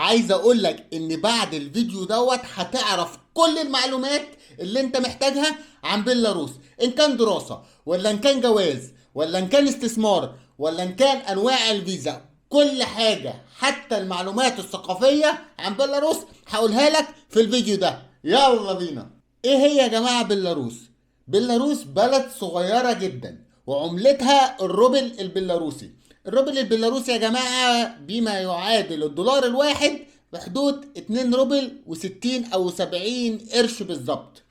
وعايز اقول لك ان بعد الفيديو دوت هتعرف كل المعلومات اللي انت محتاجها عن بيلاروس، ان كان دراسة ولا ان كان جواز ولا ان كان استثمار ولا ان كان انواع الفيزا. كل حاجة حتى المعلومات الثقافية عن بيلاروس هقولها لك في الفيديو ده. يلا بينا. ايه هي يا جماعة بيلاروس؟ بيلاروس بلد صغيرة جدا وعملتها الروبل البيلاروسي. الروبل البيلاروسي يا جماعة بما يعادل الدولار الواحد بحدود 2 روبل و60 او 70 قرش بالظبط.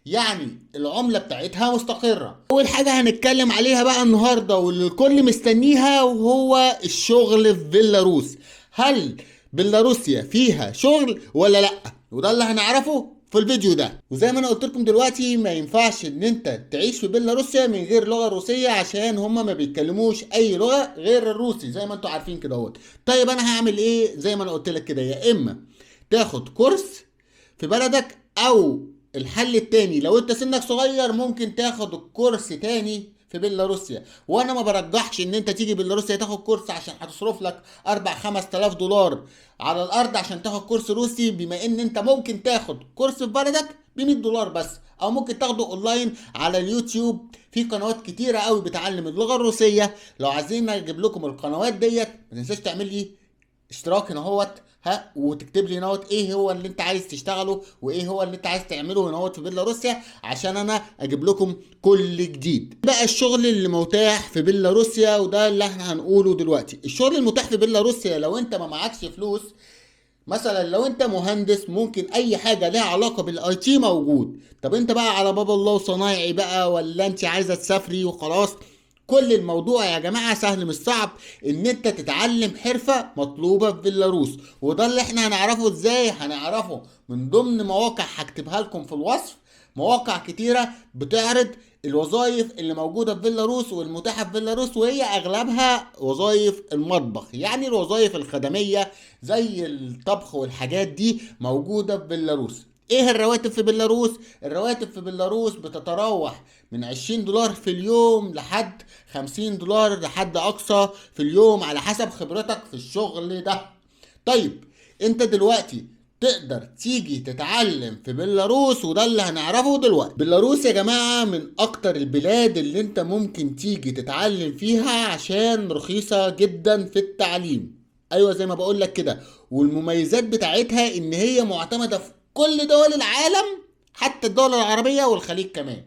يعني العملة بتاعتها مستقرة. أول حاجة هنتكلم عليها بقى النهاردة واللي الكل مستنيها وهو الشغل في بيلاروس. هل بيلاروسيا فيها شغل ولا لأ؟ وده اللي هنعرفه في الفيديو ده. وزي ما انا قلت لكم دلوقتي ما ينفعش ان انت تعيش في بيلاروسيا من غير لغة روسية عشان هما ما بيتكلموش اي لغة غير الروسي زي ما انتوا عارفين كده اهوت. طيب انا هعمل ايه؟ زي ما انا قلت لك كده، يا اما تاخد كورس في بلدك، او الحل التاني لو انت سنك صغير ممكن تاخد الكورس تاني في بيلاروسيا. وانا ما برجحش ان انت تيجي بيلاروسيا تاخد كورس عشان هتصرف لك 4 5 آلاف دولار على الارض عشان تاخد كورس روسي، بما ان انت ممكن تاخد كورس في بلدك ب 100 دولار بس، او ممكن تاخده اونلاين على اليوتيوب. في قنوات كتيرة قوي بتعلم اللغة الروسية. لو عايزين اجيب لكم القنوات ديت ما تنساش تعمل لي اشتراك هنا اهوت، وتكتب لي هنا ايه هو اللي انت عايز تشتغله وايه هو اللي انت عايز تعمله هنا اهوت في بيلاروسيا عشان انا اجيب لكم كل جديد. بقى الشغل اللي متاح في بيلاروسيا وده اللي احنا هنقوله دلوقتي. الشغل المتاح في بيلاروسيا لو انت ما معكش فلوس، مثلا لو انت مهندس ممكن اي حاجه لها علاقه بالاي تي موجود. طب انت بقى على باب الله وصنايعي بقى ولا انت عايزه تسافري وخلاص؟ كل الموضوع يا جماعه سهل مش صعب، ان انت تتعلم حرفه مطلوبه في بيلاروس. وده اللي احنا هنعرفه ازاي؟ هنعرفه من ضمن مواقع هكتبها لكم في الوصف. مواقع كتيره بتعرض الوظائف اللي موجوده في بيلاروس والمتاحه في بيلاروس، وهي اغلبها وظائف المطبخ، يعني الوظائف الخدميه زي الطبخ والحاجات دي موجوده في بيلاروس. ايه الرواتب في بيلاروس؟ الرواتب في بيلاروس بتتراوح من 20 دولار في اليوم لحد 50 دولار لحد اقصى في اليوم على حسب خبرتك في الشغل ده. طيب انت دلوقتي تقدر تيجي تتعلم في بيلاروس وده اللي هنعرفه دلوقتي. بيلاروس يا جماعة من اكتر البلاد اللي انت ممكن تيجي تتعلم فيها عشان رخيصة جدا في التعليم. ايوه زي ما بقول لك كده. والمميزات بتاعتها ان هي معتمدة في كل دول العالم، حتى الدول العربية والخليج كمان.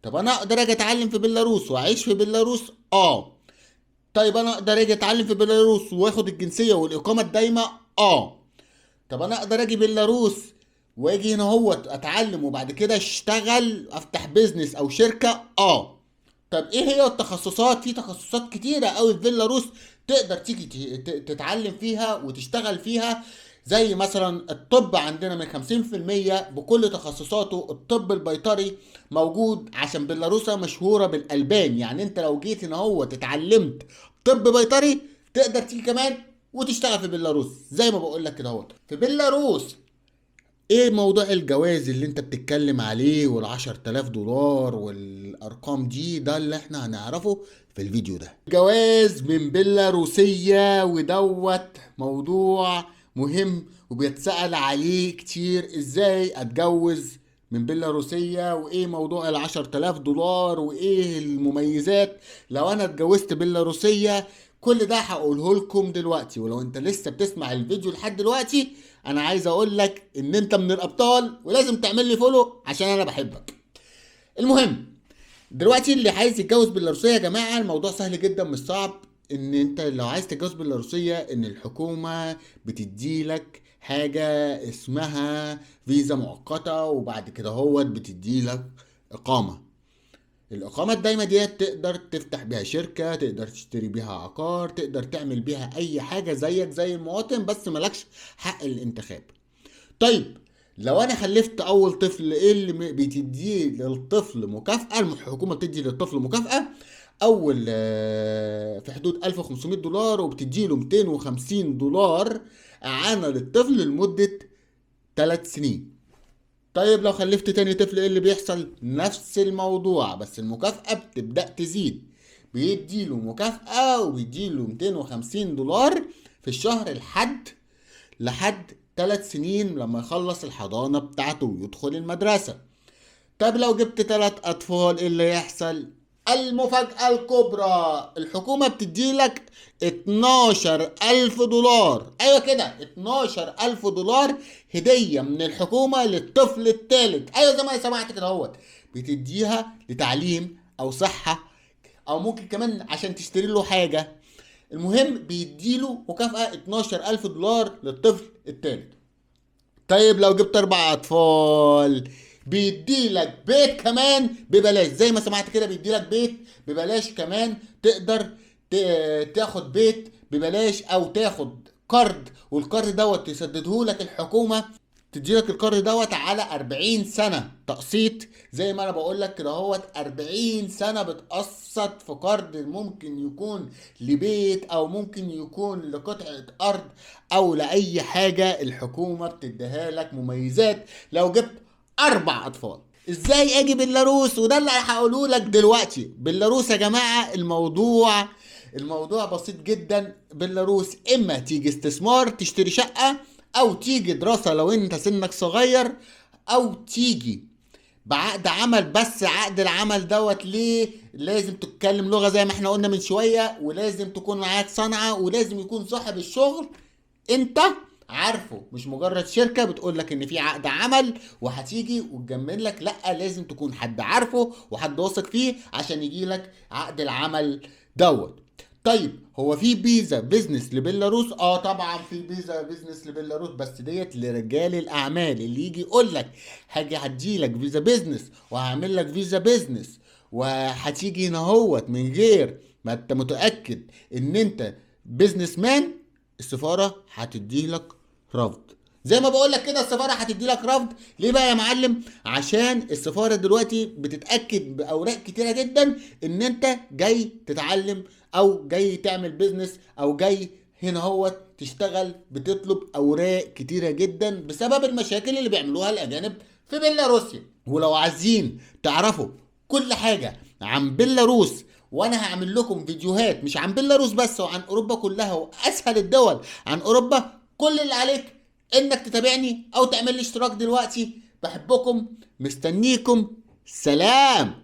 طب انا اقدر اجي اتعلم في بيلاروس واعيش في بيلاروس؟ طيب انا اقدر اجي اتعلم في بيلاروس واخد الجنسية والاقامة الدايمة؟ طب انا اقدر اجي بيلاروس واجي هنا هو اتعلم وبعد كده اشتغل افتح بيزنس او شركة؟ طب ايه هي التخصصات؟ في تخصصات كتيرة قوي في بيلاروس تقدر تيجي تتعلم فيها وتشتغل فيها. زي مثلا الطب عندنا من 50% بكل تخصصاته. الطب البيطري موجود عشان بيلاروس مشهورة بالألبان، يعني انت لو جيت هنا هو اتعلمت طب بيطري تقدر تيجي كمان وتشتغل في بيلاروس زي ما بقول لك كده اهوت. في بيلاروس ايه موضوع الجواز اللي انت بتتكلم عليه وال10 آلاف دولار والارقام دي؟ ده اللي احنا هنعرفه في الفيديو ده. جواز من بيلاروسية ودوت موضوع مهم وبيتسأل عليه كتير. ازاي اتجوز من بيلاروسية وايه موضوع ال10 آلاف دولار وايه المميزات لو انا اتجوزت بيلاروسية؟ كل ده هقوله لكم دلوقتي. ولو انت لسه بتسمع الفيديو لحد دلوقتي انا عايز اقول لك ان انت من الابطال ولازم تعمل لي فولو عشان انا بحبك. المهم دلوقتي اللي عايز يتجوز بالروسية يا جماعة الموضوع سهل جدا مش صعب. ان انت لو عايز تتجوز بالروسية ان الحكومة بتديلك حاجة اسمها فيزا مؤقتة وبعد كده هو بتديلك اقامة. الإقامة الدايمة ديت تقدر تفتح بيها شركة، تقدر تشتري بيها عقار، تقدر تعمل بيها أي حاجة زيك زي المواطن بس ملكش حق الانتخاب. طيب لو أنا خلفت أول طفل إيه اللي بتديه للطفل مكافأة؟ الحكومة بتدي للطفل مكافأة أول في حدود 1500 دولار وبتديله 250 دولار إعانة للطفل لمدة 3 سنين. طيب لو خلفت تاني طفل ايه اللي بيحصل؟ نفس الموضوع بس المكافأة بتبدأ تزيد. بيديله مكافأة وبيديله 250 دولار في الشهر لحد لحد 3 سنين لما يخلص الحضانة بتاعته ويدخل المدرسة. طب لو جبت 3 أطفال إيه اللي يحصل؟ المفاجأة الكبرى، الحكومة بتديلك 12,000 دولار. أيوة كده، 12,000 دولار هدية من الحكومة للطفل الثالث. أيوة زي ما سمعت كده اهوت، بتديها لتعليم أو صحة، أو ممكن كمان عشان تشتري له حاجة. المهم بيديله مكافأة 12,000 دولار للطفل الثالث. طيب لو جبت 4 أطفال بيديلك بيت كمان ببلاش. زي ما سمعت كده بيديلك بيت ببلاش كمان، تقدر تاخد بيت ببلاش او تاخد قرض، والقرض دوت تسدده لك الحكومة، تديلك القرض دوت على 40 سنة تقسيط. زي ما انا بقول لك كده اهوت، 40 سنة بتقسط في قرض ممكن يكون لبيت او ممكن يكون لقطعة ارض او لاي حاجة الحكومة بتديها لك مميزات لو جبت 4 اطفال. ازاي اجي بيلاروس؟ وده اللي هقوله لك دلوقتي. بيلاروس يا جماعة الموضوع بسيط جدا. بيلاروس اما تيجي استثمار تشتري شقة، او تيجي دراسة لو انت سنك صغير، او تيجي بعقد عمل. بس عقد العمل دوت ليه؟ لازم تتكلم لغة زي ما احنا قلنا من شوية، ولازم تكون معاك صنعة، ولازم يكون صاحب الشغل انت عارفه، مش مجرد شركة بتقول لك ان في عقد عمل وهتيجي وتجمل لك. لا، لازم تكون حد عارفه وحد واثق فيه عشان يجي لك عقد العمل دوت. طيب هو في فيزا بيزنس لبيلاروس؟ اه طبعا في فيزا بيزنس لبيلاروس، بس ديت لرجال الاعمال. اللي يجي يقول لك هاجي هديلك فيزا بيزنس وهعمل لك فيزا بيزنس وهتيجي هنا هوت من غير ما انت متاكد ان انت بيزنس مان، السفاره هتدي لك رفض. زي ما بقول لك كده، السفاره هتدي لك رفض. ليه بقى يا معلم؟ عشان السفاره دلوقتي بتتاكد باوراق كتيره جدا ان انت جاي تتعلم او جاي تعمل بيزنس او جاي هنا هو تشتغل. بتطلب اوراق كتيره جدا بسبب المشاكل اللي بيعملوها الاجانب في بيلاروسيا. ولو عايزين تعرفوا كل حاجه عن بيلاروس، وانا هعمل لكم فيديوهات مش عن بيلاروس بس، وعن اوروبا كلها واسهل الدول عن اوروبا، كل اللي عليك انك تتابعني او تعمل لي اشتراك دلوقتي. بحبكم، مستنيكم، سلام.